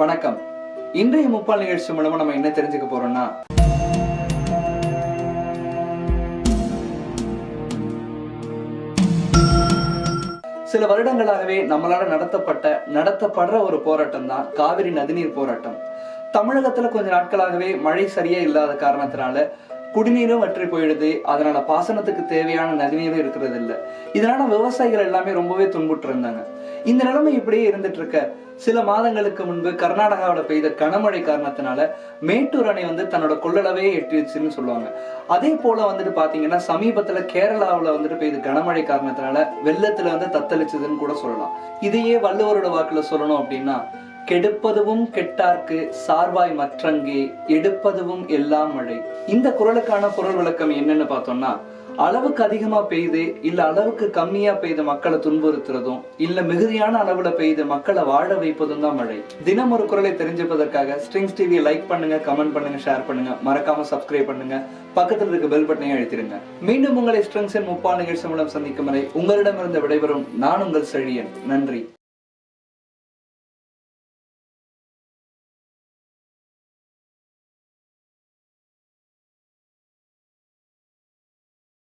வணக்கம். இன்றைய முப்பால் நிகழ்ச்சி மூலமா நம்ம என்ன தெரிஞ்சுக்க போறோம்னா, சில வருடங்களாகவே நம்மளால நடத்தப்படுற ஒரு போராட்டம் தான் காவிரி நதிநீர் போராட்டம். தமிழகத்துல கொஞ்ச நாட்களாகவே மழை சரியா இல்லாத காரணத்தினால குடிநீரும் வற்றி போயிடுது. அதனால பாசனத்துக்கு தேவையான நதிநீரும் இருக்கிறது இல்ல. இதனால விவசாயிகள் எல்லாமே ரொம்பவே துன்புற்று இருந்தாங்க. இந்த நிலைமை இப்படியே இருந்துட்டு இருக்க சில மாதங்களுக்கு முன்பு கர்நாடகாவில பெய்த கனமழை காரணத்தினால மேட்டூர் அணை தன்னோட கொள்ளளவே எட்டிடுச்சுன்னு சொல்லுவாங்க. அதே போல பாத்தீங்கன்னா சமீபத்துல கேரளாவில பெய்த கனமழை காரணத்தினால வெள்ளத்துல தத்தளிச்சதுன்னு கூட சொல்லலாம். இதையே வள்ளுவரோட வாக்குல சொல்லணும் அப்படின்னா, கெடுப்பதுவும் கெட்டார்க்கு சார்வாய் மற்றங்கே எடுப்பதுவும் எல்லாம் மழை. இந்த குறளுக்கான பொருள் விளக்கம் என்னன்னு பார்த்தோம்னா, அளவுக்கு அதிகமா பெய்து இல்ல அளவுக்கு கம்மியா பெய்த மக்களை துன்புறுத்துறதும் இல்ல மிகுதியான அளவுல பெய்த மக்களை வாழ வைப்பதும் தான் மழை. தினம் ஒரு குறளை தெரிஞ்சுப்பதற்காக ஸ்ட்ரிங்ஸ் டிவியை லைக் பண்ணுங்க, கமெண்ட் பண்ணுங்க, ஷேர் பண்ணுங்க, மறக்காம சப்ஸ்கிரைப் பண்ணுங்க, பக்கத்தில் இருக்க பெல் பட்டனையும் அழுத்திடுங்க. மீண்டும் உங்களை ஸ்ட்ரிங்ஸின் முப்பால் நிகழ்ச்சி மூலம் சந்திக்கும் வரை உங்களிடமிருந்து விடைபெறும் நான் உங்கள் செழியன். நன்றி.